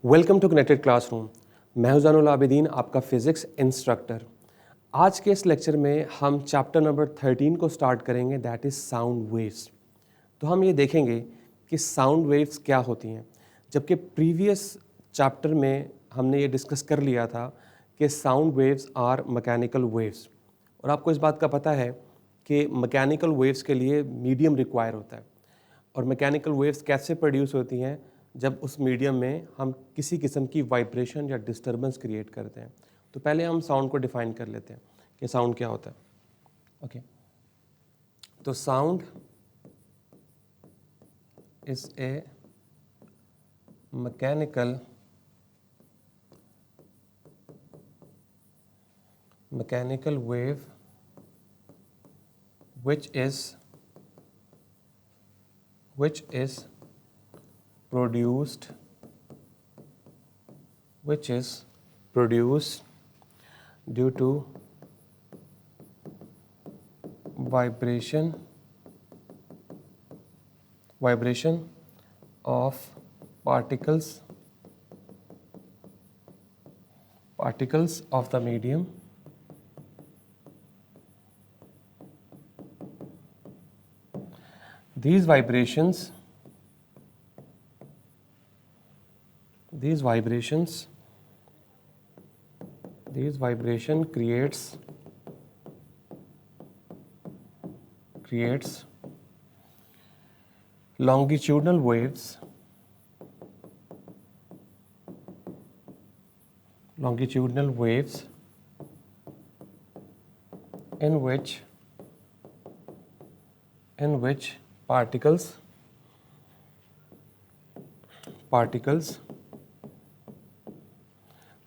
Welcome to connected classroom. मैं हूं ज़ैनुल आबिदीन, आपका फिज़िक्स इंस्ट्रक्टर। आज के इस लेक्चर में हम चैप्टर नंबर 13 को स्टार्ट करेंगे, दैट इज़ साउंड वेव्स। तो हम ये देखेंगे कि साउंड वेव्स क्या होती हैं, जबकि प्रीवियस चैप्टर में हमने ये डिस्कस कर लिया था कि sound waves are mechanical waves. और आपको इस बात का पता है कि मैकेनिकल वेव्स के लिए मीडियम रिक्वायर होता है। और मैकेनिकल वेव्स कैसे प्रोड्यूस होती हैं? जब उस मीडियम में हम किसी किस्म की वाइब्रेशन या डिस्टर्बेंस क्रिएट करते हैं। तो पहले हम साउंड को डिफाइन कर लेते हैं कि साउंड क्या होता है। ओके, तो sound is a mechanical wave which is produced due to vibration of particles of the medium. These vibrations creates longitudinal waves in which particles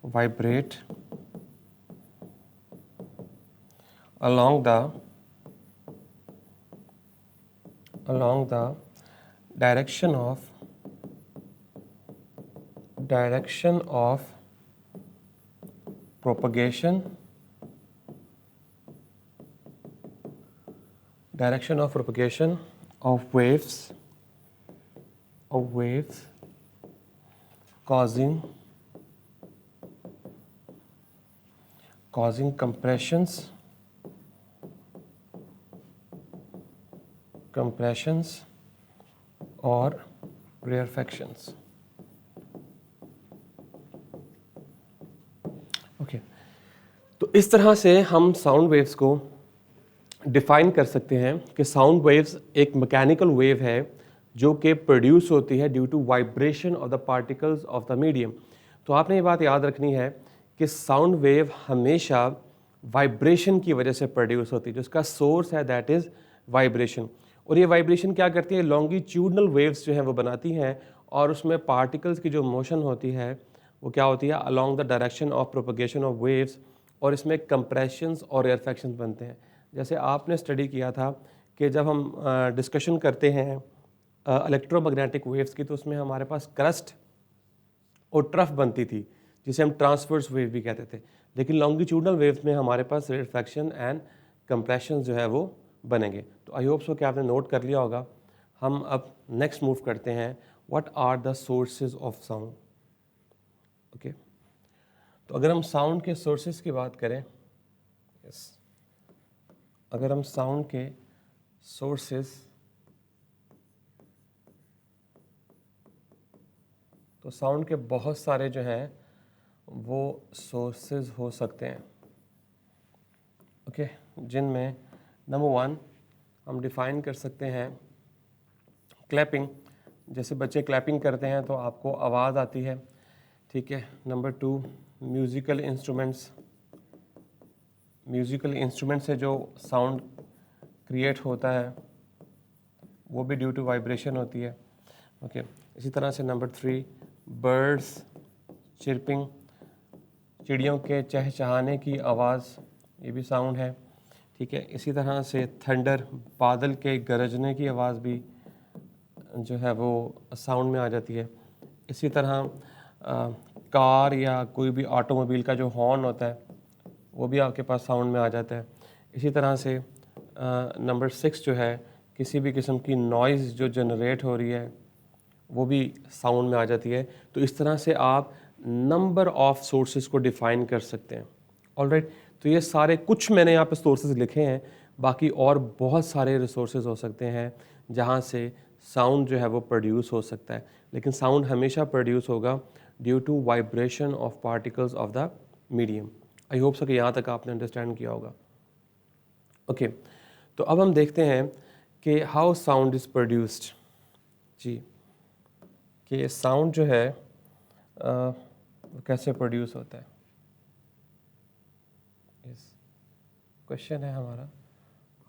vibrate along the direction of propagation of waves causing compressions or rarefactions. Okay, तो इस तरह से हम sound waves को define कर सकते हैं कि साउंड वेव्स एक मैकेनिकल वेव है जो कि प्रोड्यूस होती है due to vibration of the particles of the medium. तो आपने ये बात याद रखनी है कि साउंड वेव हमेशा वाइब्रेशन की वजह से प्रोड्यूस होती है, जिसका सोर्स है दैट इज़ वाइब्रेशन। और ये वाइब्रेशन क्या करती है? लॉन्गिट्यूडनल वेव्स जो हैं वो बनाती हैं, और उसमें पार्टिकल्स की जो मोशन होती है वो क्या होती है? Along the direction of propagation of waves. और इसमें कंप्रेशंस और रेयरफैक्शंस बनते हैं। जैसे आपने स्टडी किया था कि जब हम डिस्कशन करते हैं इलेक्ट्रोमैग्नेटिक वेव्स की, तो उसमें हमारे पास क्रस्ट और ट्रफ बनती थी, जिसे हम ट्रांसवर्स वेव भी कहते थे। लेकिन लॉन्गिट्यूडनल वेव्स में हमारे पास रेयरफैक्शन एंड कंप्रेशन जो है वो बनेंगे। तो आई होप सो कि आपने नोट कर लिया होगा। हम अब नेक्स्ट मूव करते हैं, what are the sources of sound. Okay, तो अगर हम साउंड के सोर्सेज की बात करें, अगर हम साउंड के सोर्सेज, तो साउंड के बहुत सारे जो हैं वो सोर्सेज हो सकते हैं। ओके, जिनमें नंबर 1 हम डिफाइन कर सकते हैं क्लैपिंग। जैसे बच्चे क्लैपिंग करते हैं तो आपको आवाज़ आती है, ठीक है। नंबर 2 म्यूज़िकल इंस्ट्रूमेंट से जो साउंड क्रिएट होता है वो भी ड्यू टू वाइब्रेशन होती है। ओके, इसी तरह से नंबर 3 बर्ड्स चिरपिंग, चिड़ियों के चहचहाने की आवाज़, ये भी साउंड है, ठीक है। इसी तरह से थंडर, बादल के गरजने की आवाज़ भी जो है वो साउंड में आ जाती है। इसी तरह कार या कोई भी ऑटोमोबाइल का जो हॉर्न होता है वो भी आपके पास साउंड में आ जाता है। इसी तरह से नंबर 6 जो है, किसी भी किस्म की नॉइज़ जो जनरेट हो रही है वो भी साउंड में आ जाती है। तो इस तरह से आप नंबर ऑफ सोर्सेज को डिफाइन कर सकते हैं। ऑलराइट, तो ये सारे कुछ मैंने यहाँ पे सोर्सेज लिखे हैं, बाकी और बहुत सारे रिसोर्सेज हो सकते हैं जहाँ से साउंड जो है वो प्रोड्यूस हो सकता है, लेकिन साउंड हमेशा प्रोड्यूस होगा due to vibration of particles of the medium. I hope so कि यहाँ तक आपने अंडरस्टैंड किया होगा। ओके, तो अब हम देखते हैं कि हाउ साउंड इज़ प्रोड्यूस्ड। जी, कि साउंड जो है वो कैसे प्रोड्यूस होता है, यस क्वेश्चन है हमारा।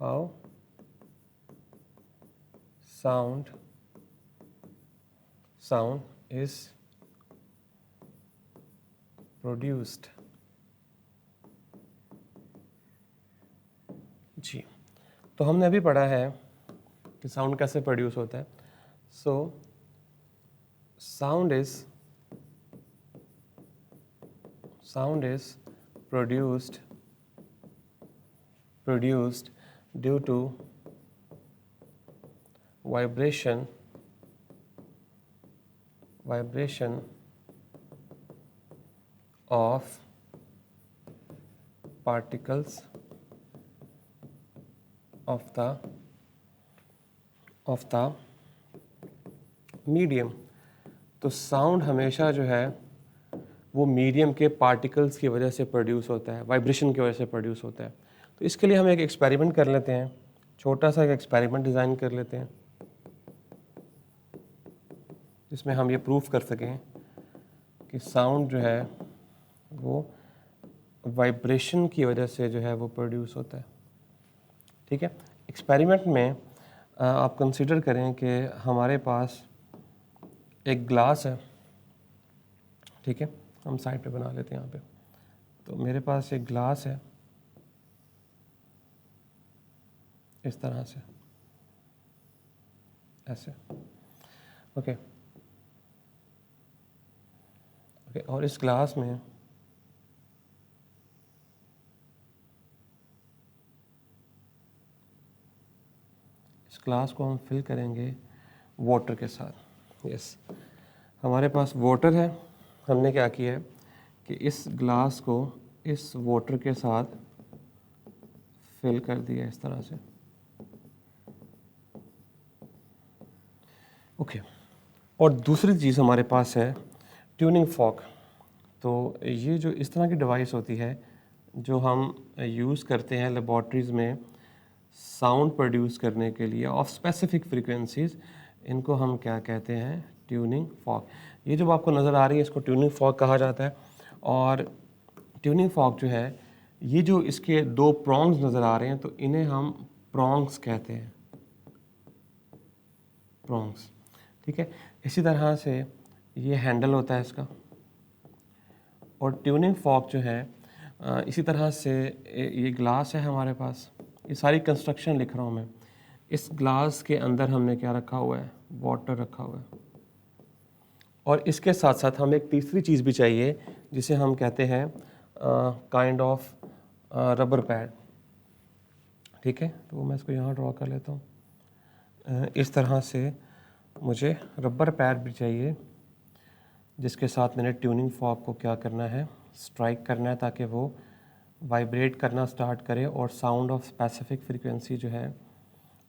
How sound is produced. जी, तो हमने अभी पढ़ा है कि साउंड कैसे प्रोड्यूस होता है। So sound is produced due to vibration of particles of the medium। तो साउंड हमेशा जो है वो मीडियम के पार्टिकल्स की वजह से प्रोड्यूस होता है, वाइब्रेशन की वजह से प्रोड्यूस होता है। तो इसके लिए हम एक एक्सपेरिमेंट कर लेते हैं, छोटा सा एक एक्सपेरिमेंट डिज़ाइन कर लेते हैं जिसमें हम ये प्रूफ कर सकें कि साउंड जो है वो वाइब्रेशन की वजह से जो है वो प्रोड्यूस होता है। ठीक है, एक्सपेरिमेंट में आप कंसीडर करें कि हमारे पास एक ग्लास है। ठीक है, हम साइड पे बना लेते हैं यहाँ पे। तो मेरे पास एक ग्लास है इस तरह से, ऐसे। ओके, और इस ग्लास में इस ग्लास को हम फिल करेंगे वाटर के साथ। यस, हमारे पास वाटर है। हमने क्या किया है कि इस ग्लास को इस वाटर के साथ फिल कर दिया इस तरह से। ओके, और दूसरी चीज़ हमारे पास है ट्यूनिंग फॉर्क। तो ये जो इस तरह की डिवाइस होती है जो हम यूज़ करते हैं लेबॉर्ट्रीज़ में साउंड प्रोड्यूस करने के लिए ऑफ स्पेसिफिक फ्रीक्वेंसीज, इनको हम क्या कहते हैं, ट्यूनिंग फॉर्क। ये जो आपको नज़र आ रही है इसको ट्यूनिंग फॉर्क कहा जाता है। और ट्यूनिंग फॉर्क जो है, ये जो इसके दो प्रॉन्ग्स नज़र आ रहे हैं तो इन्हें हम प्रॉन्ग्स कहते हैं, प्रॉन्ग्स। ठीक है, इसी तरह से ये हैंडल होता है इसका। और ट्यूनिंग फॉर्क जो है इसी तरह से ये ग्लास है हमारे पास। ये सारी कंस्ट्रक्शन लिख रहा हूँ मैं। इस ग्लास के अंदर हमने क्या रखा हुआ है, वाटर रखा हुआ है। और इसके साथ साथ हमें एक तीसरी चीज़ भी चाहिए जिसे हम कहते हैं काइंड ऑफ रबर पैड। ठीक है, तो मैं इसको यहाँ ड्रॉ कर लेता हूँ। इस तरह से मुझे रबर पैड भी चाहिए जिसके साथ मैंने ट्यूनिंग फॉर्क को क्या करना है, स्ट्राइक करना है, ताकि वो वाइब्रेट करना स्टार्ट करे और साउंड ऑफ स्पेसिफिक फ्रीक्वेंसी जो है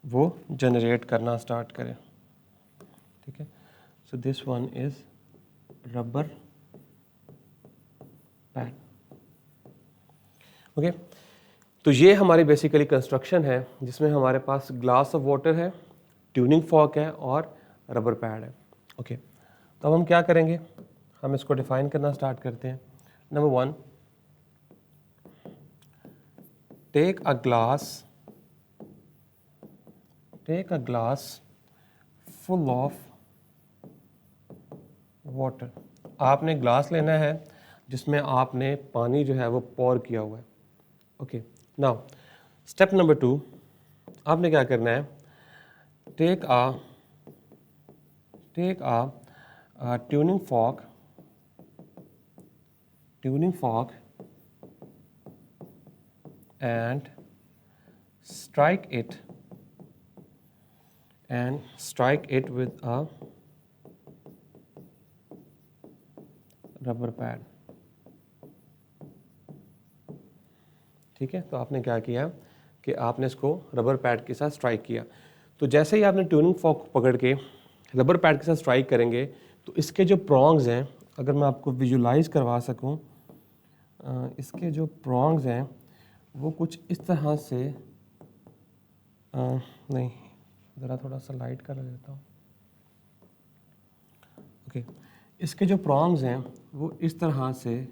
वो जनरेट करना स्टार्ट करे। ठीक है, so this one is rubber pad. Okay, तो ये हमारी बेसिकली कंस्ट्रक्शन है जिसमें हमारे पास ग्लास ऑफ वाटर है, ट्यूनिंग फॉर्क है और रबर पैड है। ओके, तो अब हम क्या करेंगे, हम इसको डिफाइन करना स्टार्ट करते हैं। Number 1, take a glass full of water. आपने ग्लास लेना है जिसमें आपने पानी जो है वो पोर किया हुआ है। ओके, नाउ स्टेप नंबर 2, आपने क्या करना है, take a tuning fork and strike it with a rubber pad. ठीक है, तो आपने क्या किया कि आपने इसको रबर पैड के साथ स्ट्राइक किया। तो जैसे ही आपने ट्यूनिंग फॉर्क पकड़ के रबर पैड के साथ स्ट्राइक करेंगे तो इसके जो प्रॉन्ग्स हैं, अगर मैं आपको विजुलाइज करवा सकूं, इसके जो प्रॉन्ग्स हैं वो कुछ इस तरह से, नहीं ज़रा थोड़ा सा लाइट कर देता हूँ। ओके, इसके जो प्रॉन्ग्स हैं वो इस तरह से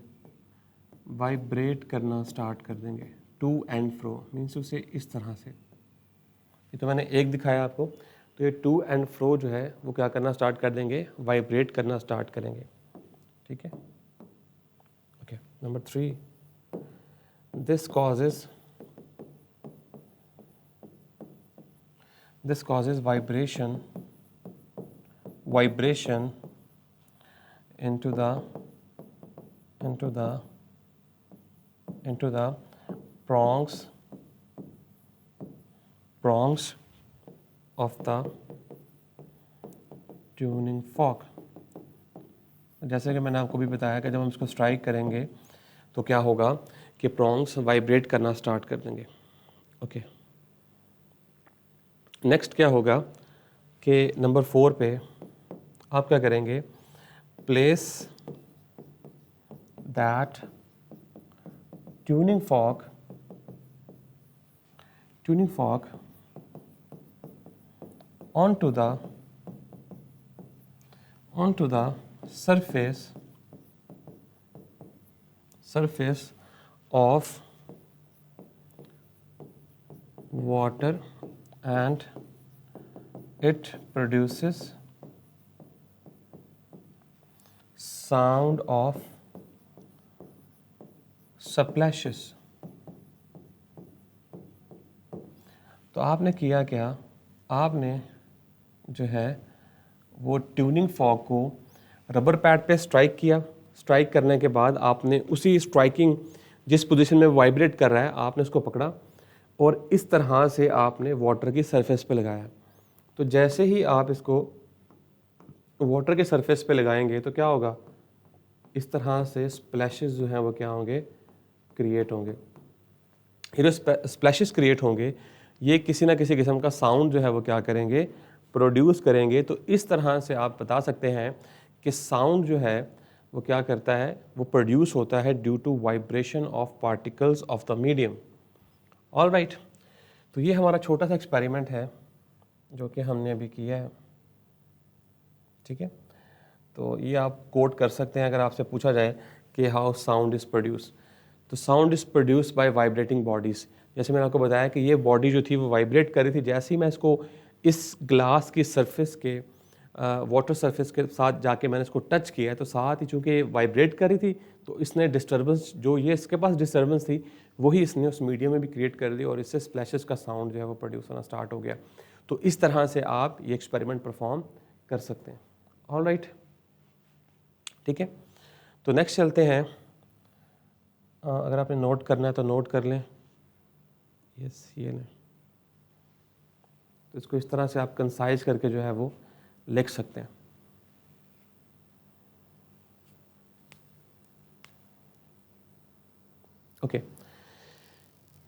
वाइब्रेट करना स्टार्ट कर देंगे, टू एंड फ्रो, मीन्स उसे इस तरह से। ये तो मैंने एक दिखाया आपको, तो ये टू एंड फ्रो जो है वो क्या करना स्टार्ट कर देंगे, वाइब्रेट करना स्टार्ट करेंगे। ठीक है, okay. Number 3, this causes vibration into the prongs of the tuning fork। जैसे कि मैंने आपको भी बताया कि जब हम इसको स्ट्राइक करेंगे तो क्या होगा कि प्रॉन्ग्स वाइब्रेट करना स्टार्ट कर देंगे। ओके, नेक्स्ट क्या होगा कि नंबर 4 पे आप क्या करेंगे, place that tuning fork onto the surface of water and it produces sound of splashes। तो आपने किया क्या, आपने जो है वो ट्यूनिंग फॉर्क को रबर पैड पे स्ट्राइक किया। स्ट्राइक करने के बाद आपने उसी स्ट्राइकिंग जिस पोजीशन में वाइब्रेट कर रहा है आपने उसको पकड़ा और इस तरह से आपने वाटर की सरफेस पे लगाया। तो जैसे ही आप इसको वाटर के सरफेस पे लगाएंगे तो क्या होगा, इस तरह से स्प्लैशेस जो हैं वो क्या होंगे, क्रिएट होंगे। ये जो स्प्लैशेस क्रिएट होंगे ये किसी ना किसी किस्म का साउंड जो है वो क्या करेंगे, प्रोड्यूस करेंगे। तो इस तरह से आप बता सकते हैं कि साउंड जो है वो क्या करता है, वो प्रोड्यूस होता है due to vibration of particles of the medium. All right, तो ये हमारा छोटा सा एक्सपेरिमेंट है जो कि हमने अभी किया है। ठीक है, तो ये आप कोट कर सकते हैं अगर आपसे पूछा जाए कि हाउ साउंड इज़ प्रोड्यूस। तो sound is produce by vibrating bodies. जैसे मैंने आपको बताया कि ये बॉडी जो थी वो वाइब्रेट कर रही थी। जैसे ही मैं इसको इस ग्लास की सरफेस के वाटर सरफेस के साथ जाके मैंने इसको टच किया तो साथ ही चूँकि वाइब्रेट कर रही थी तो इसने डिस्टर्बेंस जो ये इसके पास डिस्टर्बेंस थी वही इसने उस मीडियम में भी क्रिएट कर दी और इससे स्प्लैशेस का साउंड जो है वो प्रोड्यूस होना स्टार्ट हो गया। तो इस तरह से आप ये एक्सपेरिमेंट परफॉर्म कर सकते हैं। ऑल राइट, ठीक है, तो नेक्स्ट चलते हैं। अगर आपने नोट करना है तो नोट कर लें। यस, ये नहीं तो इसको इस तरह से आप कंसाइज करके जो है वो लिख सकते हैं। ओके,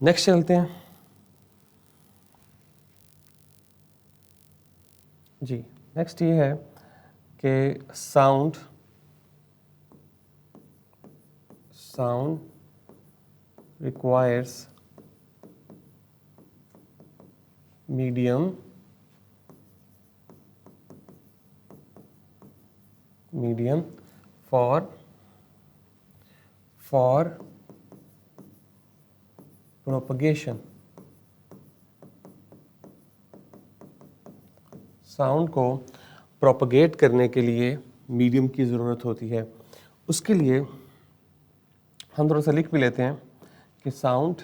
नेक्स्ट चलते हैं जी। नेक्स्ट ये है कि sound requires medium for propagation। Sound को प्रोपगेट करने के लिए मीडियम की ज़रूरत होती है। उसके लिए हम थोड़ा सा लिख भी लेते हैं कि sound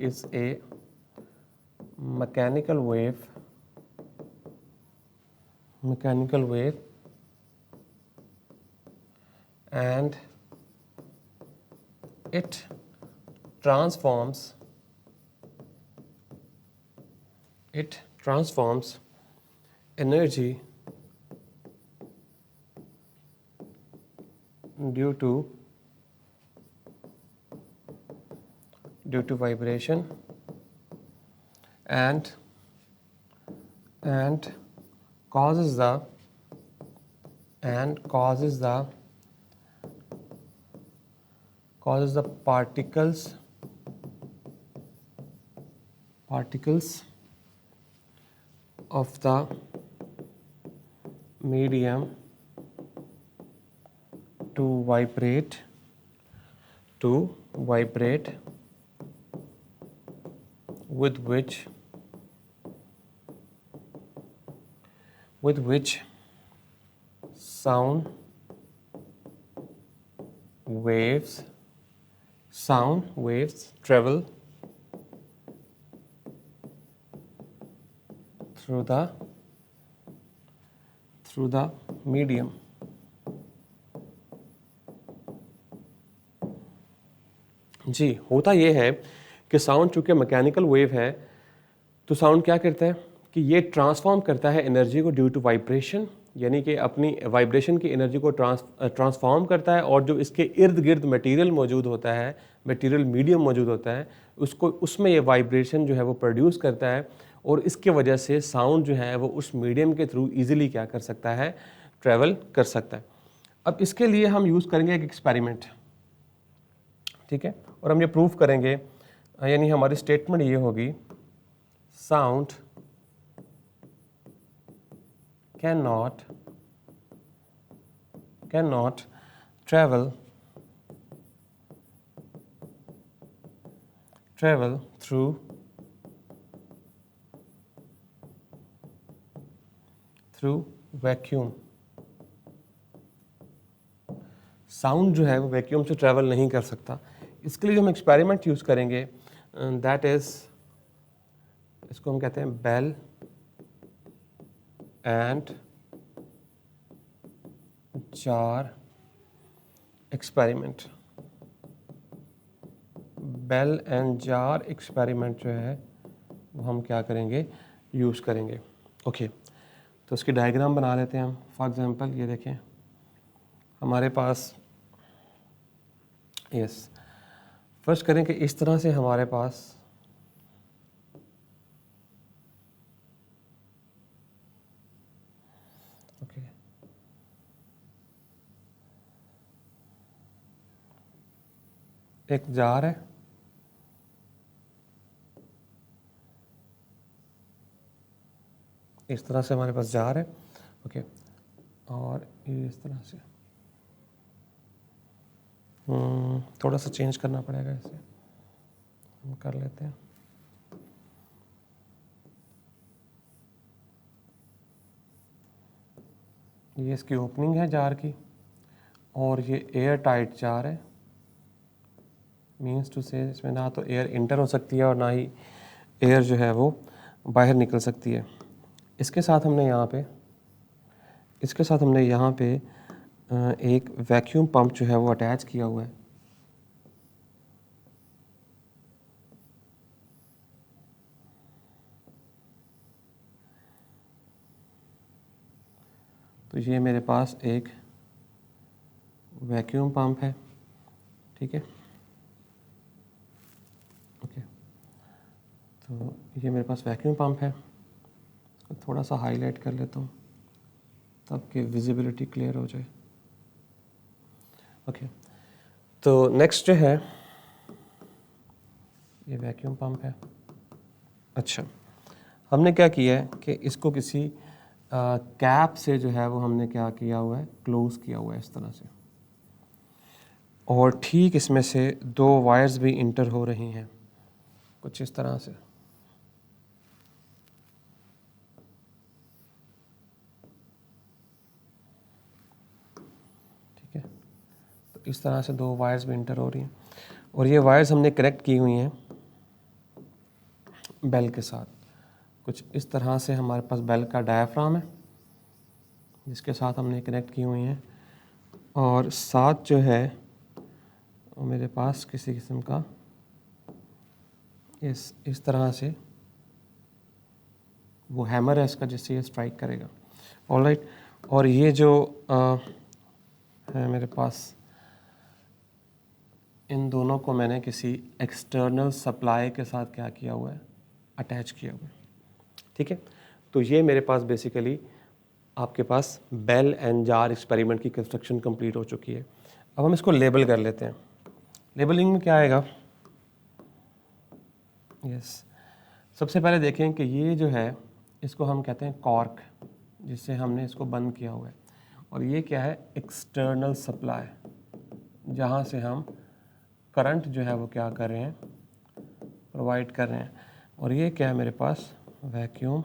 is a mechanical wave and it transforms energy due to vibration and causes the particles of the medium to vibrate with which sound waves travel through the medium. जी, होता ये है कि साउंड चूंकि मैकेनिकल वेव है, तो sound क्या करता है कि ये ट्रांसफॉर्म करता है एनर्जी को ड्यू टू वाइब्रेशन, यानी कि अपनी वाइब्रेशन की एनर्जी को ट्रांसफॉर्म करता है, और जो इसके इर्द गिर्द मटेरियल मौजूद होता है, मटेरियल मीडियम मौजूद होता है, उसमें ये वाइब्रेशन जो है वो प्रोड्यूस करता है, और इसके वजह से साउंड जो है वो उस मीडियम के थ्रू ईजिली क्या कर सकता है, ट्रैवल कर सकता है। अब इसके लिए हम यूज़ करेंगे एक एक्सपेरिमेंट, ठीक है, और हम ये प्रूव करेंगे, यानी हमारी स्टेटमेंट ये होगी, sound cannot travel through vacuum. Sound जो है वो वैक्यूम से ट्रैवल नहीं कर सकता। इसके लिए हम एक्सपेरिमेंट यूज़ करेंगे, दैट इज़, इसको हम कहते हैं bell and jar experiment. Bell and jar experiment जो है वो हम क्या करेंगे, यूज़ करेंगे। ओके, तो इसकी डायग्राम बना लेते हैं हम। फॉर एग्जांपल ये देखें, हमारे पास यस फर्स्ट करें कि इस तरह से हमारे पास ओके एक जार है, इस तरह से हमारे पास जार है, ओके, और ये इस तरह से थोड़ा सा चेंज करना पड़ेगा, इसे हम कर लेते हैं। ये इसकी ओपनिंग है जार की, और ये एयर टाइट जार है, मीन्स टू से इसमें ना तो एयर इंटर हो सकती है और ना ही एयर जो है वो बाहर निकल सकती है। इसके साथ हमने यहाँ पे एक वैक्यूम पंप जो है वो अटैच किया हुआ है। तो ये मेरे पास एक वैक्यूम पंप है, ठीक है, ओके, तो ये मेरे पास वैक्यूम पंप है। इसको थोड़ा सा हाईलाइट कर लेता हूँ ताकि विजिबिलिटी क्लियर हो जाए। ओके, तो नेक्स्ट जो है ये वैक्यूम पंप है। अच्छा, हमने क्या किया है कि इसको किसी कैप से जो है वो हमने क्या किया हुआ है, क्लोज किया हुआ है इस तरह से, और ठीक इसमें से दो वायर्स भी इंटर हो रही हैं कुछ इस तरह से। ठीक है, तो इस तरह से दो वायर्स भी इंटर हो रही हैं, और ये वायर्स हमने कनेक्ट की हुई हैं बेल के साथ। कुछ इस तरह से हमारे पास बेल का डायाफ्राम है जिसके साथ हमने कनेक्ट की हुई हैं, और साथ जो है वो मेरे पास किसी किस्म का इस तरह से वो हैमर है इसका, जिससे ये स्ट्राइक करेगा। ऑलराइट, और ये जो है मेरे पास इन दोनों को मैंने किसी एक्सटर्नल सप्लाई के साथ क्या किया हुआ है, अटैच किया हुआ है। ठीक है, तो ये मेरे पास बेसिकली आपके पास बेल एंड जार एक्सपेरिमेंट की कंस्ट्रक्शन कंप्लीट हो चुकी है। अब हम इसको लेबल कर लेते हैं। लेबलिंग में क्या आएगा? यस, सबसे पहले देखें कि ये जो है इसको हम कहते हैं कॉर्क, जिससे हमने इसको बंद किया हुआ है। और ये क्या है? एक्सटर्नल सप्लाई, जहाँ से हम करंट जो है वो क्या कर रहे हैं, प्रोवाइड कर रहे हैं। और ये क्या है मेरे पास? Vacuum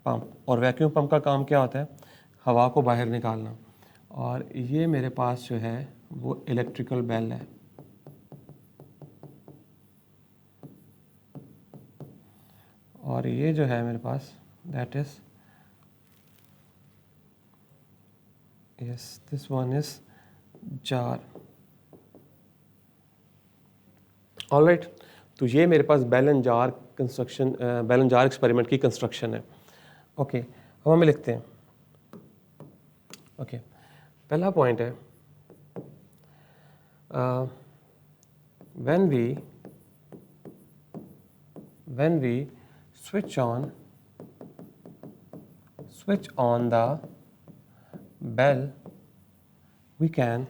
pump. और वैक्यूम पंप का काम क्या होता है? हवा को बाहर निकालना। और ये मेरे पास जो है वो इलेक्ट्रिकल बेल है। और ये जो है मेरे पास, that is yes, this one is jar. Alright, तो ये मेरे पास bell and jar construction, bell and jar experiment की कंस्ट्रक्शन है। ओके, अब हमें लिखते हैं। ओके, पहला पॉइंट है, when we switch on the bell, we can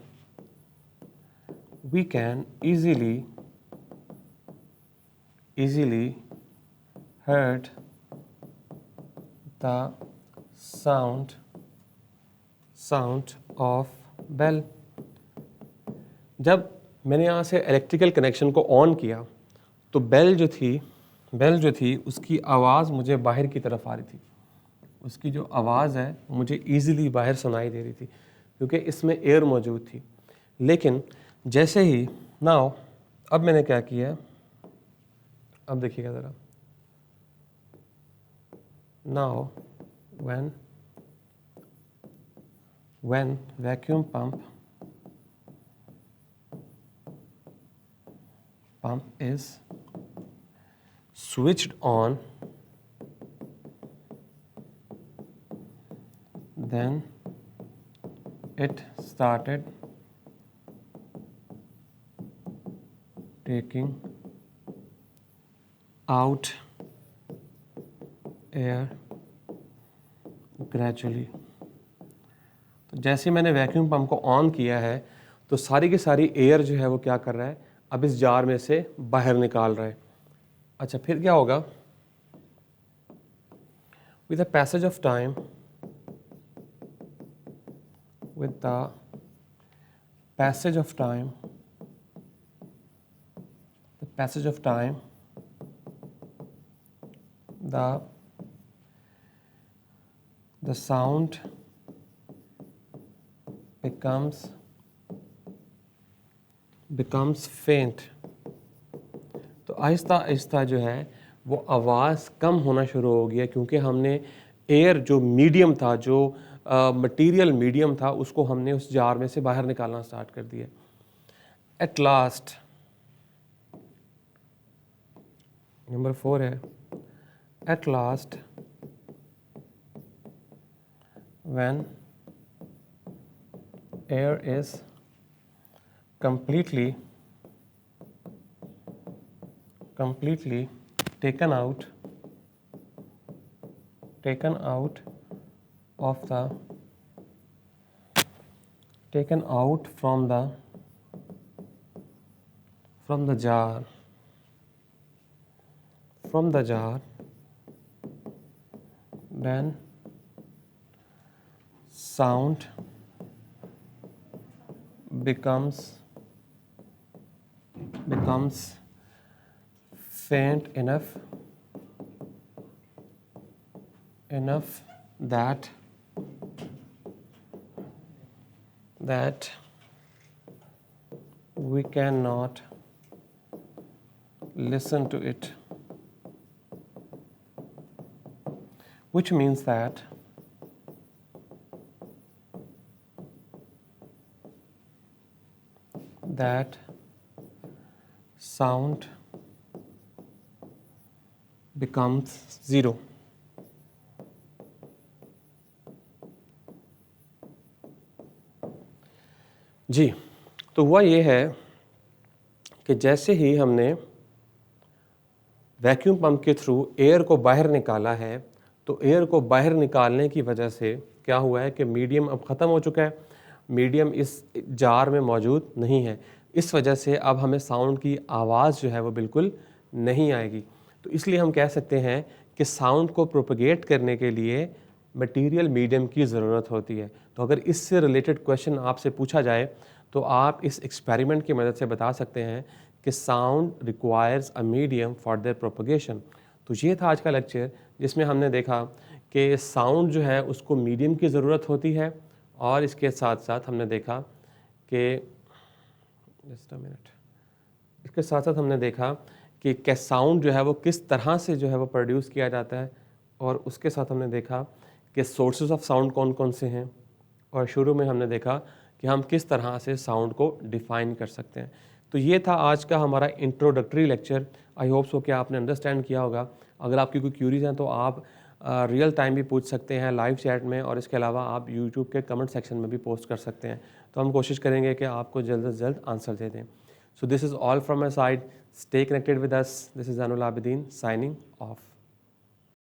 easily heard the sound of bell। जब मैंने यहाँ से इलेक्ट्रिकल कनेक्शन को ऑन किया तो बेल जो थी उसकी आवाज़ मुझे बाहर की तरफ आ रही थी। उसकी जो आवाज़ है मुझे ईज़िली बाहर सुनाई दे रही थी क्योंकि इसमें एयर मौजूद थी। लेकिन जैसे ही नाउ, अब मैंने क्या किया, अब देखिएगा ज़रा, now when vacuum pump is switched on, then it started taking out air gradually। तो जैसे मैंने वैक्यूम पंप को ऑन किया है तो सारी की सारी एयर जो है वो क्या कर रहा है, अब इस जार में से बाहर निकाल रहा है। अच्छा, फिर क्या होगा? With the passage of time, with the passage of time, the sound becomes faint। तो आहिस्ता आहिस्ता जो है वो आवाज़ कम होना शुरू हो गया क्योंकि हमने एयर जो मीडियम था, जो मटीरियल मीडियम था, उसको हमने उस जार में से बाहर निकालना स्टार्ट कर दिया। एट लास्ट, नंबर 4 है, at last when air is completely taken out from the jar, then sound becomes faint enough that we cannot listen to it, which means that sound becomes zero। जी, तो हुआ ये है कि जैसे ही हमने vacuum pump के through air को बाहर निकाला है, तो एयर को बाहर निकालने की वजह से क्या हुआ है कि मीडियम अब ख़त्म हो चुका है, मीडियम इस जार में मौजूद नहीं है। इस वजह से अब हमें साउंड की आवाज़ जो है वो बिल्कुल नहीं आएगी। तो इसलिए हम कह सकते हैं कि साउंड को प्रोपगेट करने के लिए मटेरियल मीडियम की ज़रूरत होती है। तो अगर इससे रिलेटेड क्वेश्चन आपसे पूछा जाए तो आप इस एक्सपेरिमेंट की मदद से बता सकते हैं कि sound requires a medium for their propagation. तो ये था आज का लेक्चर, जिसमें हमने देखा कि साउंड जो है उसको मीडियम की ज़रूरत होती है, और इसके साथ साथ हमने देखा कि जस्ट अ मिनट, इसके साथ साथ हमने देखा कि क्या साउंड जो है वो किस तरह से जो है वो प्रोड्यूस किया जाता है, और उसके साथ हमने देखा कि सोर्सेज ऑफ साउंड कौन कौन से हैं, और शुरू में हमने देखा कि हम किस तरह से साउंड को डिफ़ाइन कर सकते हैं। तो ये था आज का हमारा इंट्रोडक्टरी लेक्चर। आई होप सो कि आपने अंडरस्टैंड किया होगा। अगर आपकी कोई क्यूरीज हैं तो आप रियल टाइम भी पूछ सकते हैं लाइव चैट में, और इसके अलावा आप यूट्यूब के कमेंट सेक्शन में भी पोस्ट कर सकते हैं। तो हम कोशिश करेंगे कि आपको जल्द से जल्द आंसर दे दें। So this is all from my side. Stay connected with us. This is Anul Abidin signing off.